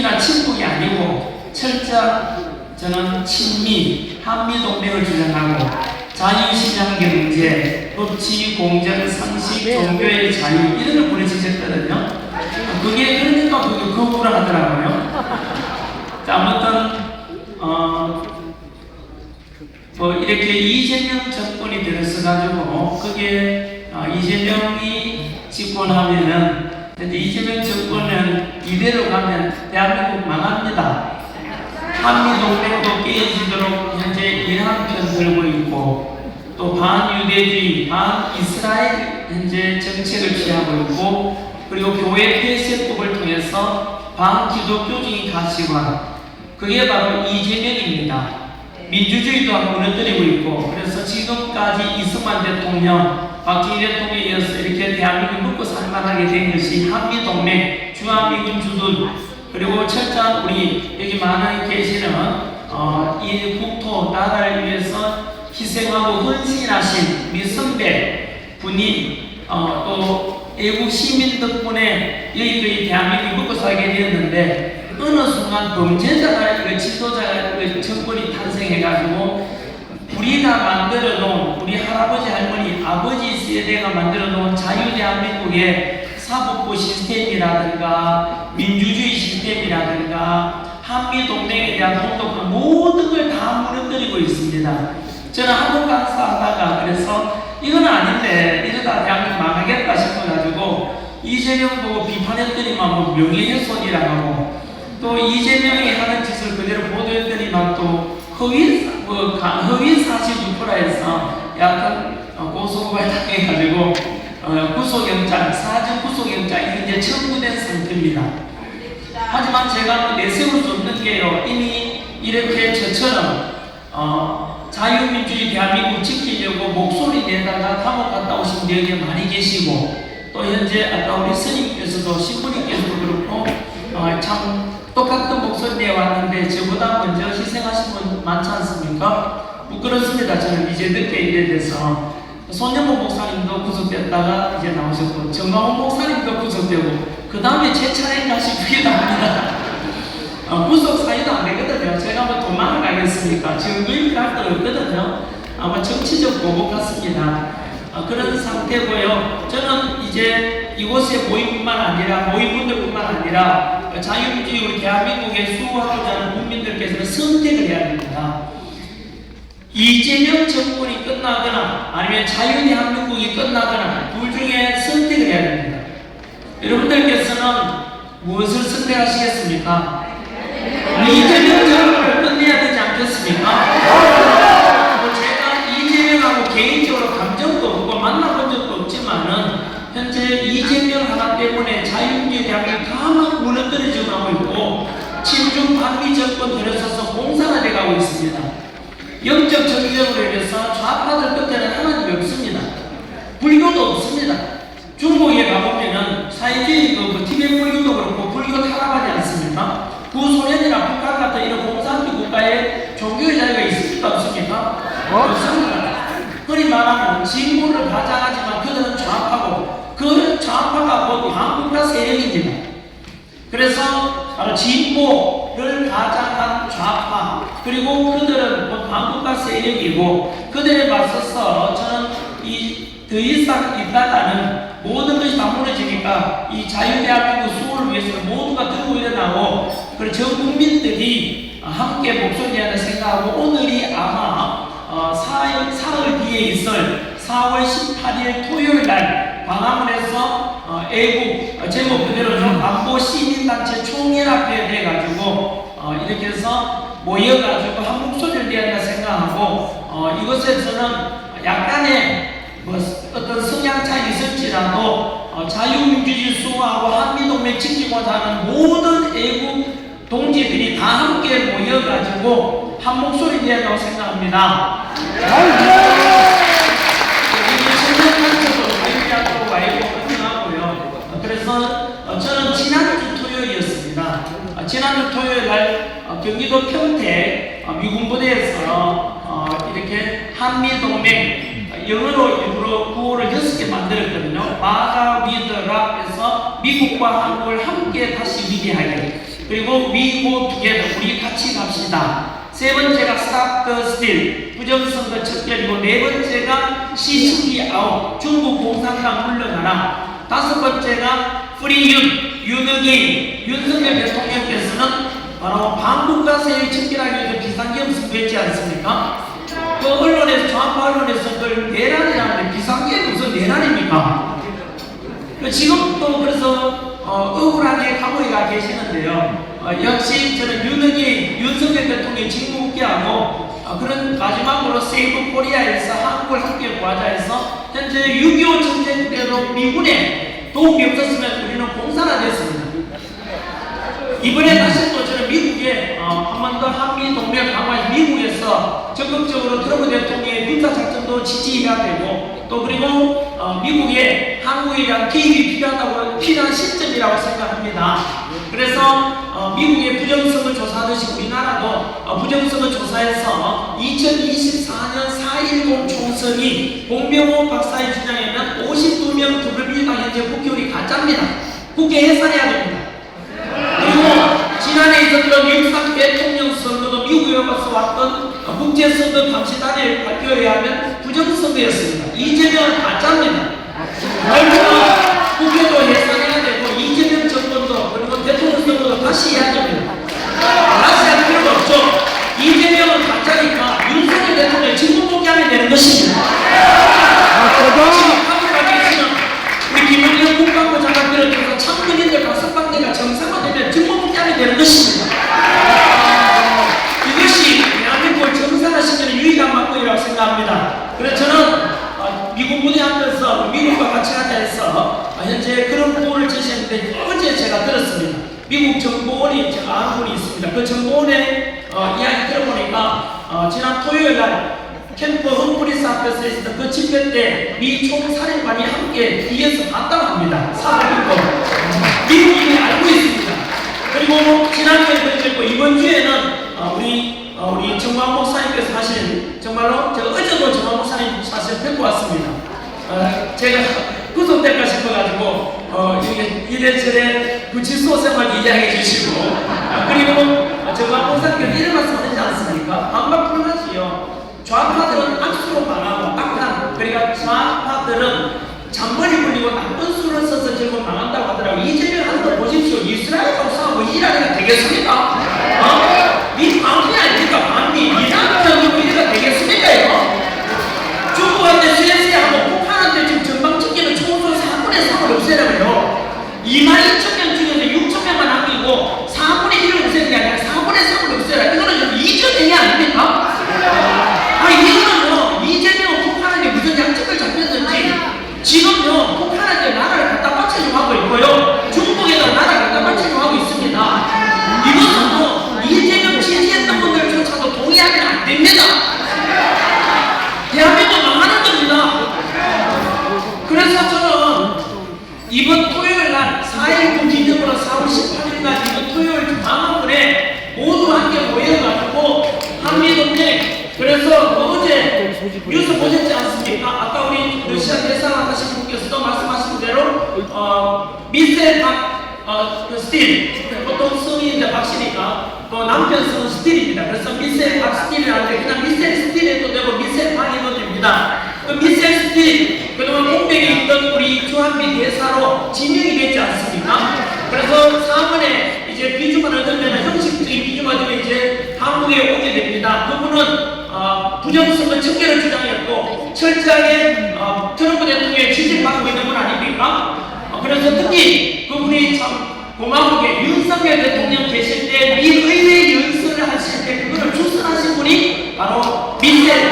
중이나 친북이 아니고 철저한 저는 친미, 한미동맹을 주장하고 자유시장 경제, 법치, 공정, 상식, 종교의 자유 이런 걸 부르짖었거든요. 그게 그러니까 그게 거부를 하더라고요. 자, 아무튼 뭐 이렇게 이재명 정권이 들어서가지고 그게 이재명이 집권하면은 근데 이재명 정권은 이대로 가면 대한민국 망합니다. 한미동맹도 깨지도록 현재 이란 편 들고 있고 또 반유대주의, 반이스라엘 현재 정책을 취하고 있고 그리고 교회 폐쇄법을 통해서 반기독교적인 가치관 그게 바로 이재명입니다. 민주주의도 무너뜨리고 있고 그래서 지금까지 이승만 대통령, 박정희 대통령에 이어서 이렇게 대한민국을 먹고 살만하게 된 것이 한미동맹, 주한미군 주둔 그리고 철저한 우리 여기 많은 계시는 이 국토 나라를 위해서 희생하고 헌신하신 우리 선배 군인 또 애국 시민 덕분에 여기 대한민국이 먹고 살게 되었는데 어느 순간 범죄자가 지도자가 정권이 탄생해가지고 우리가 만들어 놓은 우리 할아버지 할머니 아버지 세대가 만들어 놓은 자유대한민국의 사법부 시스템이라든가 민주주의 시스템이라든가 한미동맹에 대한 동독 모든 걸 다 무너뜨리고 있습니다. 저는 한국 강사하다가 그래서 이건 아닌데 이러다 대한민국 망하겠다 싶어가지고 이재명 보고 비판했더니만 뭐 명예훼손이라고 하고 또 이재명이 하는 짓을 그대로 보도했더니만 또 허위 사실 유포라해서 약간 고소고발 당해가지고 구속영장, 사전 구속영장이 이제 청구된 상태입니다. 하지만 제가 내세울 수 없는 게요. 이미 이렇게 저처럼 자유민주주의 대한민국 지키려고 목소리 내다가 감옥 갔다 오신 분들이 많이 계시고 또 현재 아까 우리 스님께서도 신부님께서도 그렇고 참 똑같은 목소리 내왔는데 저보다 먼저 희생하신 분 많지 않습니까? 부끄럽습니다. 저는 이제 늦게 일에 대해서 손영모 목사님도 구속됐다가 이제 나오셨고 정광훈 목사님도 구속되고 그 다음에 제 차례인가 싶기도 합니다. 구속 사유도 안 되거든요. 제가 뭐 도망을 가겠습니까? 증거인멸 할 거 없거든요. 아마 정치적 보복 같습니다. 그런 상태고요. 저는 이제 이곳에 모임뿐만 아니라 모임분들뿐만 아니라 자유민주주의 우리 대한민국에 수호하고자 하는 국민들께서는 선택을 해야 됩니다. 이재명 정권이 끝나거나 아니면 자유대한민국이 끝나거나 둘 중에 선택을 해야 됩니다. 여러분들께서는 무엇을 선택하시겠습니까? 이재명 정권을 끝내야 되지 않겠습니까? 제가 이재명하고 개인적으로 감정도 없고 만나본 적도 없지만은 현재 이재명 하나 때문에 자유민주주의 대한민국이 다 무너뜨려져 가고 있고 친중 반미 정권 들어서서 공산화 돼가고 있습니다. 영적 전쟁으로 인해서 좌파들 끝에는 하나님이 없습니다. 불교도 없습니다. 중국에 가보면은 사회주의 티베트 불교도 그렇고 불교 타락하지 않습니까? 구소련이나 북한 같은 이런 공산주의 국가에 종교의 자유가 있습니까? 없습니까? 없습니다. 흔히 말하면 진보를 가장하지만 그들은 좌파고 그 좌파가 곧 한국파 세력입니다. 그래서 바로 진보를 가장한 좌파 그리고 그들은 곧 한국파 세력이고 그들에 맞서서 저는 더 이상 있다가는 모든 것이 다 무너지니까 이 자유대한민국 수호를 위해서 모두가 들고 일어나고 그리고 전 국민들이 함께 목소리 내야 생각하고 오늘이 아마 사흘 뒤에 있을 4월 18일 토요일 날 광화문에서 애국 제목 그대로죠. 안보 시민단체 총연합회 돼가지고 이렇게 해서 모여가지고 한 목소리를 내야 한다 생각하고 이것에서는 약간의 어떤 성향 차이 있을지라도 자유민주주의 수호하고 한미동맹 지키고자 하는 모든 애국 동지들이 다 함께 모여가지고 한 목소리 내야 한다고 생각합니다. 그래서 저는 지난주 토요일이었습니다. 지난주 토요일 날 경기도 평택 미군부대에서 이렇게 한미동맹 영어로 일부러 구호를 6개 만들었거든요. 마가 위드 락에서 미국과 한국을 함께 다시 위대하게. 그리고 we go together, 우리 같이 갑시다. 세 번째가 stop the steal, 부정선거 척결이고, 네 번째가 CCP out, 중국 공산당 물러가라. 다섯 번째가 free 윤석열, 윤석열 대통령께서는 바로 반국가세의 척결하기 위해서 비상계엄 선포했지 않습니까? 그 언론에서, 좌파 언론에서 그걸 내란이라는데 비상계엄이 무슨 내란입니까? 지금도 그래서 억울하게 감옥에 가 계시는데요. 역시 저는 윤석열 대통령이 직무국기하고 그런 마지막으로 세이브 코리아에서 한국을 함께 구하자에서 현재 6.25 전쟁 때도 미군에 도움이 없었으면 우리는 공산화됐습니다. 이번에 다시 또 저는 미국에 한 번 더 한미 동맹 강화해서 미국에서 적극적으로 트럼프 대통령의 군사작전도 지지해야 되고, 또 그리고 미국에 한국에 대한 개입이 필요한 시점이라고 생각합니다. 그래서 미국의 부정선거 조사하듯이 우리나라도 부정선거 조사에서 2024년 4.10 총선이 공병호 박사의 주장에는 52명 더불어민주당 현재 국회의원이 가짜입니다. 국회 해산해야 됩니다. 그리고 지난해 있었던 미국 대통령 선거도 미국에서 왔던 국제선거 감시단의 발표에 의하면 부정선거였습니다. 이재명은 가짜입니다. 결국은 국회도 해산해야 되고 이재명 정권도 그리고 대통령 선거도 다시 해야 됩니다. 다시 할 필요가 없죠. 이재명은 가짜니까 윤석열 대통령이 직무 복귀하면 되는 것입니다. 지금 한국까지 있으면 우리 김영현 국방부 장관 비롯해서 참군인들 각석방대가 정상화되면 직무 복귀하면 되는 것입니다. 이것이 대한민국을 정상화시키는 유일한 방법이라고 생각합니다. 그래서 저는 미국 무대하면서 미국과 같이 하자 해서 현재 그런 부분을 제시했는데, 어제 제가 들었습니다. 미국 정보원이 제가 아는 분이 있습니다. 그 정보원의 이야기 들어보니까 지난 토요일 날 캠프 험프리스 앞에서 있었던 그 집회 때 미 총사령관이 함께 뒤에서 봤다고 합니다. 사람이고 미국인이 알고 있습니다. 그리고 지난주에 그랬고 이번 주에는 우리 정광 목사님께서 하신, 정말로 제가 어제도 정광 목사님 사실 뵙고 왔습니다. 제가 구속될까 싶어가지고 이래저래 구치소 생활 이야기해 주시고, 그리고 정광 목사님께서 이런 말씀 하지 않습니까? 반박불하지요. 좌파들은 악수로 망하고 악한, 그러니까 좌파들은 잔머리 굴리고 나쁜 수를 써서 결국 망한다고 하더라고요. 이재명 하는 거 보십시오. 이스라엘하고 싸우고 이란이가 되겠습니까? 이 반미 아닙니까? 반미. 이란하고 이래가 되겠습니까? 이거? 중국한테 수에스하고 북한한테 지금 전방적기는 총선 4분의 3을 없애려고요. 22,000명 중에서 6,000명만 남기고 4분의 1을 없애는 게 아니라 4분의 3을 없애라. 이거는 좀 이전행위 아닙니까? 이거는 이재명 북한에게 무슨 약속을 잡혔는지 지금요 북한한테 나라를 갖다 바치려고 하고 있고요, 중국에다 나라를 갖다 바치려고 하고 있습니다. 이것은 이재명 지지했던 분들조차도 동의하면 안 됩니다. 대한민국 망하는 겁니다. 그래서 저는 이번 토요일 날 4.19 기념으로 4월 18일 날 이번 토요일 방학분에 모두 함께 모여가지고 한미동맹, 그래서 어제 뉴스 보셨지 않습니까? 아까 우리 러시아 대사관 하신 분께서도 말씀하신 대로 미셀 박 스틸, 보통 성이 이제 박씨니까 또 남편 성은 스틸입니다. 그래서 미셀 박 스틸이라는데 그냥 미셀 스틸 해도 되고 미셀 박 해도 됩니다. 그 미셀 스틸, 그동안 공백에 있던 우리 주한미 대사로 지명이 됐지 않습니까? 그래서 4월에 이제 비주만 얻으면, 형식적인 비주만 얻으면 이제 한국에 오게 됩니다. 그분은 부정선거 척결을 주장했고 철저하게 트럼프 대통령의 지지받고 있는 분 아닙니까? 그래서 특히 그분이 참 고마우게 윤석열 대통령 계실 때 미 의회 연설을 하실 때 그거를 주선하신 분이 바로 미셀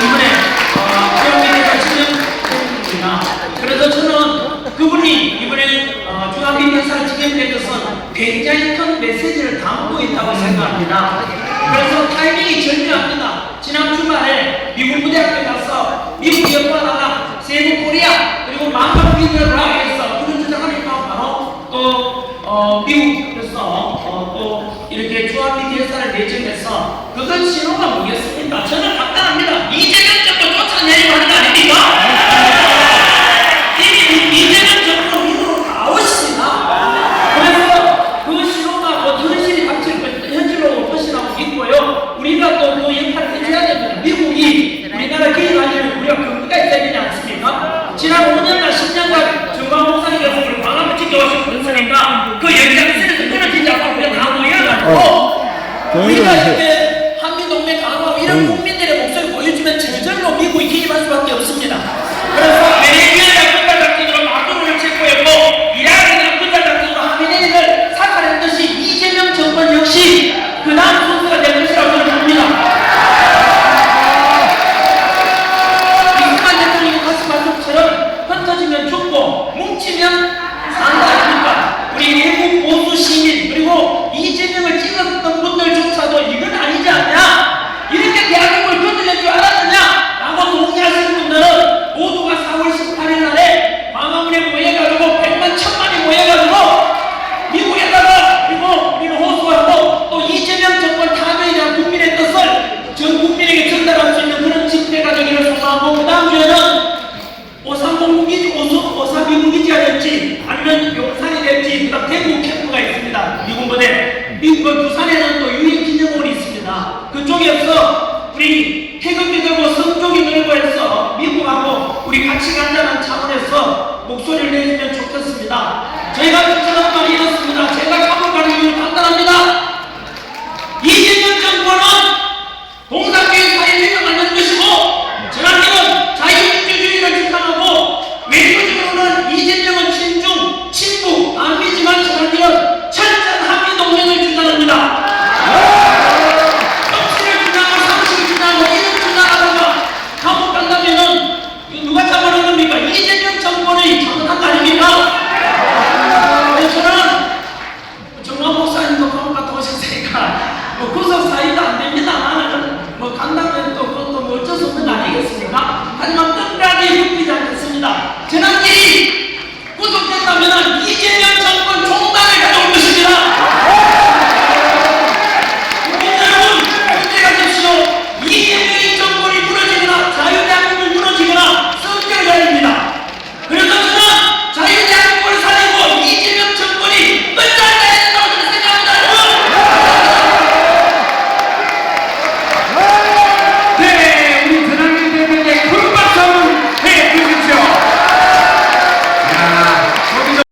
이번에 대통령께서 지명했습니다. 그래서 저는 그분이 이번에 주한미 대사를 지명된 것은 굉장히 큰 메시지를 담고 있다고 생각합니다. 그래서 타이밍이 절묘합니다. 지난 주말에 미국 무대학교 가서 미국 여권하다가 세부 코리아 그리고 망각 비디오를 해서 그런 주장하니까 바로 또 미국에서 또 이렇게 주한미 대사를 내정해서 그건 신호가 뭐겠습니까? 저는 간단합니다. 이재명 정권 쫓아내리고 하는 거 아닙니까? 이미 이재명 정권 이후로 나오십니다. 그래서 그 우리가 이렇게 한미동맹 강화하고 이런 국민들의 목소리 보여주면 저절로 미국이 개입할 수밖에 없습니다. 그래서 베네수엘라 군사작전으로 마두로를 체포했고 이라크는 군사작전으로 하메네이를 사살했듯이 이재명 정권 역시 그 다음 순서가 될 것이라고 저는 봅니다. 이승만 대통령이 말씀한 것처럼 흩어지면 죽고 뭉치면 산다 아닙니까? 우리 일부 보수 시민 그리고 이재명을 찍었던 분들조차도 이건 아니지 않냐? 이렇게 대한민국을 건드릴 줄 알았느냐? 라고 동의하시는 분들은 모두가 4월 18일 날에 광화문에 모여가지고 100만 1000만이 모여가지고 미국에다가 그리고 우리는 호소하고 또 이재명 정권 타결에 대한 국민의 뜻을 전 국민에게 전달할 수 있는 그런 집회가 되기를 소망하고 그 다음 주에는 오산 미국기지가 될지 아니면 용산이 될지 그다음 대구 캠프가 있습니다. 미군 부대. 부산에는 또 유엔 기념원이 있습니다. 그쪽에서 우리 태극기 들고 성족이 늘고 해서 미국하고 우리 같이 간다는 차원에서 목소리를 내주면 좋겠습니다. 저희가 특별한 말이 이렇습니다.